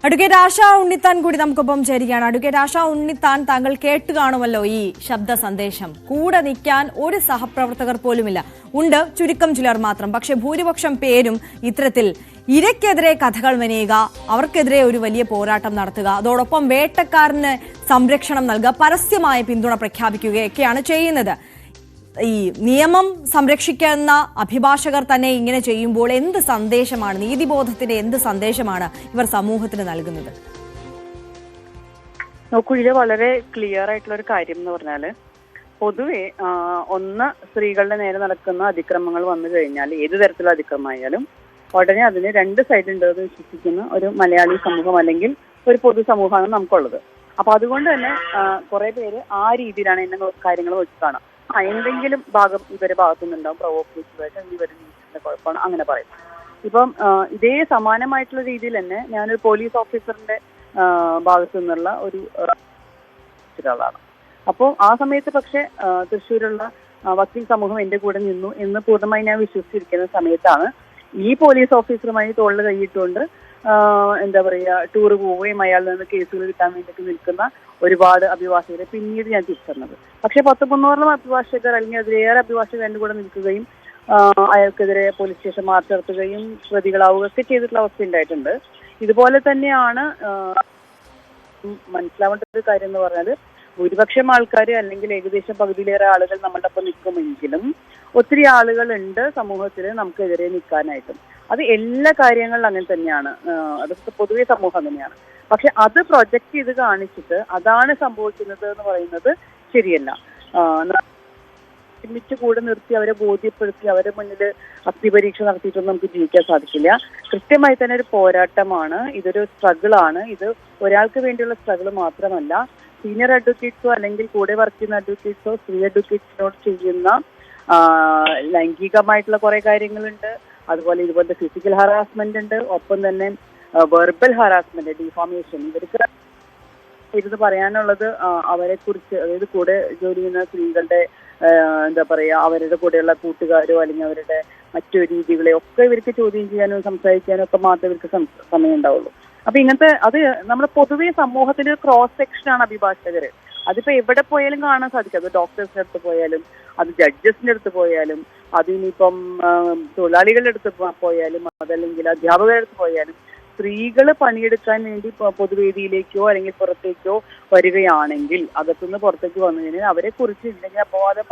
Advocate ആശ ഉണ്ണിത്താൻ കൂടി നമുക്കൊപ്പം ചേരുകയാണ്. അഡ്വക്കേറ്റ് ആശ ഉണ്ണിത്താൻ, താങ്കൾ കേട്ട് കാണുമല്ലോ ഈ ശബ്ദ സന്ദേശം. കൂടെ നിൽക്കാൻ ഒരു സഹപ്രവർത്തകർ പോലുമില്ല, ഉണ്ട് ചുരുക്കം ചിലർ മാത്രം. പക്ഷെ ഭൂരിപക്ഷം പേരും ഇത്തരത്തിൽ ഇരയ്ക്കെതിരെ കഥകൾ മെനയുക, അവർക്കെതിരെ ഒരു വലിയ പോരാട്ടം നടത്തുക, അതോടൊപ്പം വേട്ടക്കാരന് സംരക്ഷണം നൽകുക, പരസ്യമായ പിന്തുണ പ്രഖ്യാപിക്കുകയൊക്കെയാണ് ചെയ്യുന്നത്. ഈ നിയമം സംരക്ഷിക്കുന്ന അഭിഭാഷകർ തന്നെ ഇങ്ങനെ ചെയ്യുമ്പോൾ എന്ത് സന്ദേശമാണ്, നീതിബോധത്തിന്റെ എന്ത് സന്ദേശമാണ് ഇവർ സമൂഹത്തിന് നൽകുന്നത്? നോക്കൂ, ഇത് വളരെ ക്ലിയർ ആയിട്ടുള്ള ഒരു കാര്യം എന്ന് പറഞ്ഞാല്, പൊതുവെ ഒന്ന് സ്ത്രീകളുടെ നേരെ നടക്കുന്ന അതിക്രമങ്ങൾ വന്നു കഴിഞ്ഞാൽ, ഏത് തരത്തിലുള്ള അതിക്രമമായാലും ഉടനെ അതിന് രണ്ട് സൈഡ് ഉണ്ടെന്ന് വിശ്വസിക്കുന്ന ഒരു മലയാളി സമൂഹം അല്ലെങ്കിൽ ഒരു പൊതുസമൂഹമാണ് നമുക്കുള്ളത്. അപ്പൊ അതുകൊണ്ട് തന്നെ കുറെ പേര് ആ രീതിയിലാണ് എന്നെ കാര്യങ്ങൾ വെച്ച് കാണാം. എന്തെങ്കിലും ഭാഗം ഇവരുടെ ഭാഗത്തു നിന്നുണ്ടാവും, പ്രൊവോക്കേറ്റീവായിട്ട് ഇവരുടെ നീറ്റിന്റെ കുഴപ്പമാണ്, അങ്ങനെ പറയും. ഇപ്പം ഇതേ സമാനമായിട്ടുള്ള രീതിയിൽ തന്നെ ഞാനൊരു പോലീസ് ഓഫീസറിന്റെ ഭാഗത്തു നിന്നുള്ള ഒരാളാണ്. അപ്പോൾ ആ സമയത്ത് പക്ഷെ തൃശ്ശൂരുള്ള വക്കീൽ സമൂഹം എന്റെ കൂടെ നിന്നു എന്ന് പൂർണ്ണമായി ഞാൻ വിശ്വസിച്ചിരിക്കുന്ന സമയത്താണ് ഈ പോലീസ് ഓഫീസറുമായി തോളിൽ കൈയിട്ടുകൊണ്ട് എന്താ പറയുക, ടൂറ് പോവുകയും അയാളിൽ നിന്ന് കേസുകൾ കിട്ടാൻ വേണ്ടിയിട്ട് നിൽക്കുന്ന ഒരുപാട് അഭിഭാഷകരെ പിന്നീട് ഞാൻ തിരിച്ചറിഞ്ഞത്. പക്ഷെ 100-200 അഭിഭാഷകർ അല്ലെങ്കിൽ അതിലേറെ അഭിഭാഷകർ എൻ്റെ കൂടെ നിൽക്കുകയും അയാൾക്കെതിരെ പോലീസ് സ്റ്റേഷൻ മാർച്ച് നടത്തുകയും പ്രതികളാവുകയൊക്കെ ചെയ്തിട്ടുള്ള അവസ്ഥ ഉണ്ടായിട്ടുണ്ട്. ഇതുപോലെ തന്നെയാണ് മനസ്സിലാവേണ്ട ഒരു കാര്യം എന്ന് പറഞ്ഞാൽ, ഭൂരിപക്ഷം ആൾക്കാർ അല്ലെങ്കിൽ ഏകദേശം പകുതിയിലേറെ ആളുകൾ നമ്മളുടെ ഒപ്പം നിൽക്കുമെങ്കിലും ഒത്തിരി ആളുകൾ ഉണ്ട് സമൂഹത്തിൽ നമുക്കെതിരെ നിൽക്കാനായിട്ടും. അത് എല്ലാ കാര്യങ്ങളിലും അങ്ങനെ തന്നെയാണ്, അതൊക്കെ പൊതുവെ സമൂഹം അങ്ങനെയാണ്. പക്ഷെ അത് പ്രൊജക്ട് ചെയ്ത് കാണിച്ചിട്ട് അതാണ് സംഭവിക്കുന്നത് എന്ന് പറയുന്നത് ശരിയല്ല. ഒരുമിച്ച് കൂടെ നിർത്തി അവരെ ബോധ്യപ്പെടുത്തി അവരെ മുന്നിൽ അസ്ഥിപരീക്ഷ നടത്തിയിട്ടൊന്നും നമുക്ക് ജീവിക്കാൻ സാധിക്കില്ല. കൃത്യമായി തന്നെ ഒരു പോരാട്ടമാണ്, ഇതൊരു സ്ട്രഗിളാണ്. ഇത് ഒരാൾക്ക് വേണ്ടിയുള്ള സ്ട്രഗിൾ മാത്രമല്ല, സീനിയർ അഡ്വക്കേറ്റ്സോ അല്ലെങ്കിൽ കൂടെ വർക്ക് ചെയ്യുന്ന അഡ്വക്കേറ്റ്സോ സ്ത്രീ അഡ്വക്കേറ്റ്സിനോട് ചെയ്യുന്ന ലൈംഗികമായിട്ടുള്ള കുറെ കാര്യങ്ങളുണ്ട്. അതുപോലെ ഇതുപോലത്തെ ഫിസിക്കൽ ഹറാസ്മെന്റ് ഉണ്ട്, ഒപ്പം തന്നെ വെർബൽ ഹറാസ്മെന്റ്, ഡിഫോമേഷൻ. ഇവർക്ക് ഇരുന്ന് പറയാനുള്ളത് അവരെ കുറിച്ച്, അതായത് കൂടെ ജോലി ചെയ്യുന്ന സ്ത്രീകളുടെ എന്താ പറയാ, അവരുടെ കൂടെയുള്ള കൂട്ടുകാരോ അല്ലെങ്കിൽ അവരുടെ മറ്റു രീതികളെ ഒക്കെ ഇവർക്ക് ചോദ്യം ചെയ്യാനും സംസാരിക്കാനും ഒക്കെ മാത്രമേ ഇവർക്ക് സമയം ഉണ്ടാവുള്ളൂ. അപ്പൊ ഇങ്ങനത്തെ അത് നമ്മുടെ പൊതുവെ സമൂഹത്തിന്റെ ഒരു ക്രോസ് സെക്ഷനാണ് അഭിഭാഷകര്. അതിപ്പോ എവിടെ പോയാലും കാണാൻ സാധിക്കും. അത് ഡോക്ടേഴ്സിന്റെ അടുത്ത് പോയാലും, അത് ജഡ്ജസിന്റെ അടുത്ത് പോയാലും, അതിനിപ്പം തൊഴിലാളികളുടെ അടുത്ത് പോയാലും, അതല്ലെങ്കിൽ അധ്യാപകരുടെ അടുത്ത് പോയാലും, സ്ത്രീകൾ പണിയെടുക്കാൻ വേണ്ടി പൊതുവേദിയിലേക്കോ അല്ലെങ്കിൽ പുറത്തേക്കോ വരികയാണെങ്കിൽ, അകത്തുനിന്ന് പുറത്തേക്ക് വന്നു കഴിഞ്ഞാൽ അവരെ കുറിച്ച് ഇല്ലെങ്കിൽ അപ്പോവാതെ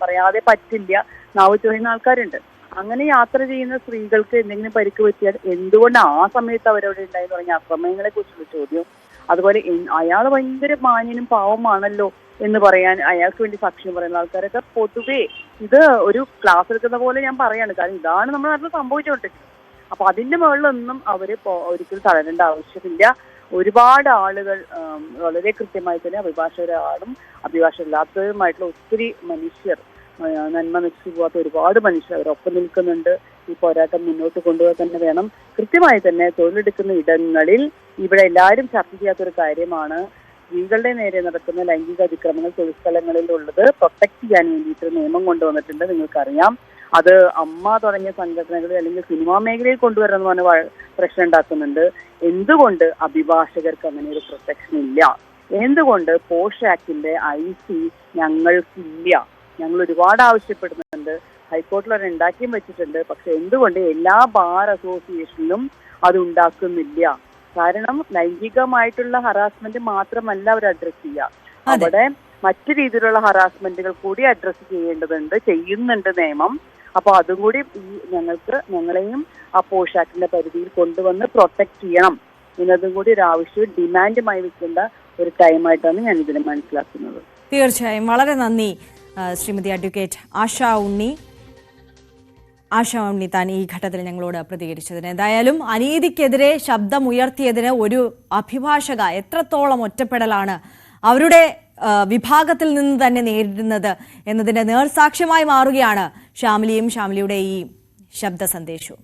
പറയാതെ പറ്റില്ല, നാവ് ചൊറിയുന്ന ആൾക്കാരുണ്ട്. അങ്ങനെ യാത്ര ചെയ്യുന്ന സ്ത്രീകൾക്ക് എന്തെങ്കിലും പരിക്ക് പറ്റിയാൽ എന്തുകൊണ്ട് ആ സമയത്ത് അവരവിടെ ഉണ്ടായെന്ന് പറഞ്ഞ അക്രമങ്ങളെ കുറിച്ചുള്ള ചോദ്യം. അതുപോലെ അയാൾ ഭയങ്കര മാന്യനും പാവമാണല്ലോ എന്ന് പറയാൻ അയാൾക്ക് വേണ്ടി സാക്ഷ്യം പറയുന്ന ആൾക്കാരൊക്കെ പൊതുവേ, ഇത് ഒരു ക്ലാസ് എടുക്കുന്ന പോലെ ഞാൻ പറയാണ്, കാരണം ഇതാണ് നമ്മുടെ നാട്ടിൽ സംഭവിച്ചുകൊണ്ടിരിക്കുന്നത്. അപ്പൊ അതിന്റെ മുകളിലൊന്നും അവര് ഒരിക്കലും തളരേണ്ട ആവശ്യമില്ല. ഒരുപാട് ആളുകൾ വളരെ കൃത്യമായി തന്നെ അഭിഭാഷകരാളും അഭിഭാഷകരില്ലാത്തവരുമായിട്ടുള്ള ഒത്തിരി മനുഷ്യർ, നന്മ നശിച്ചു പോകാത്ത ഒരുപാട് മനുഷ്യർ അവരൊപ്പം നിൽക്കുന്നുണ്ട്. ഈ പോരാട്ടം മുന്നോട്ട് കൊണ്ടുപോകാൻ തന്നെ വേണം. കൃത്യമായി തന്നെ തൊഴിലെടുക്കുന്ന ഇടങ്ങളിൽ ഇവിടെ എല്ലാവരും ചർച്ച ചെയ്യാത്തൊരു കാര്യമാണ്, സ്ത്രീകളുടെ നേരെ നടക്കുന്ന ലൈംഗിക അതിക്രമങ്ങൾ തൊഴിൽസ്ഥലങ്ങളിലുള്ളത് പ്രൊട്ടക്ട് ചെയ്യാൻ വേണ്ടിയിട്ട് നിയമം കൊണ്ടുവന്നിട്ടുണ്ട്. നിങ്ങൾക്കറിയാം, അത് അമ്മ തുടങ്ങിയ സംഘടനകളിൽ അല്ലെങ്കിൽ സിനിമാ മേഖലയിൽ കൊണ്ടുവരണം എന്ന് പറഞ്ഞ പ്രശ്നം ഉണ്ടാക്കുന്നുണ്ട്. എന്തുകൊണ്ട് അഭിഭാഷകർക്ക് അങ്ങനെ ഒരു പ്രൊട്ടക്ഷൻ ഇല്ല? എന്തുകൊണ്ട് പോഷ് ആക്ടിന്റെ IC ഞങ്ങൾക്കില്ല? ഞങ്ങൾ ഒരുപാട് ആവശ്യപ്പെടുന്നുണ്ട്, ഹൈക്കോടതിയിൽ അത് ഉണ്ടാക്കിയും വെച്ചിട്ടുണ്ട്. പക്ഷെ എന്തുകൊണ്ട് എല്ലാ ബാർ അസോസിയേഷനിലും അത് ഉണ്ടാക്കുന്നില്ല? കാരണം ലൈംഗികമായിട്ടുള്ള ഹറാസ്മെന്റ് മാത്രമല്ല അവർ അഡ്രസ് ചെയ്യുക, അവിടെ മറ്റു രീതിയിലുള്ള ഹറാസ്മെന്റുകൾ കൂടി അഡ്രസ് ചെയ്യേണ്ടതുണ്ട്, ചെയ്യുന്നുണ്ട് നിയമം. അപ്പൊ അതും കൂടി ഞങ്ങളെയും ആ പോഷ് ആക്ടിന്റെ പരിധിയിൽ കൊണ്ടുവന്ന് പ്രൊട്ടക്ട് ചെയ്യണം എന്നതും കൂടി ഒരു ആവശ്യവും ഡിമാൻഡുമായി വെക്കേണ്ട ഒരു ടൈമായിട്ടാണ് ഞാൻ ഇതിനെ മനസ്സിലാക്കുന്നത്. തീർച്ചയായും വളരെ നന്ദി ശ്രീമതി അഡ്വക്കേറ്റ് ആശ ഉണ്ണിത്താൻ ഈ ഘട്ടത്തിൽ ഞങ്ങളോട് പ്രതികരിച്ചതിന്. എന്തായാലും അനീതിക്കെതിരെ ശബ്ദമുയർത്തിയതിന് ഒരു അഭിഭാഷക എത്രത്തോളം ഒറ്റപ്പെടലാണ് അവരുടെ വിഭാഗത്തിൽ നിന്ന് തന്നെ നേരിടുന്നത് എന്നതിന്റെ നേർസാക്ഷ്യമായി മാറുകയാണ് ഷാമിലിയുടെ ഈ ശബ്ദ സന്ദേശവും.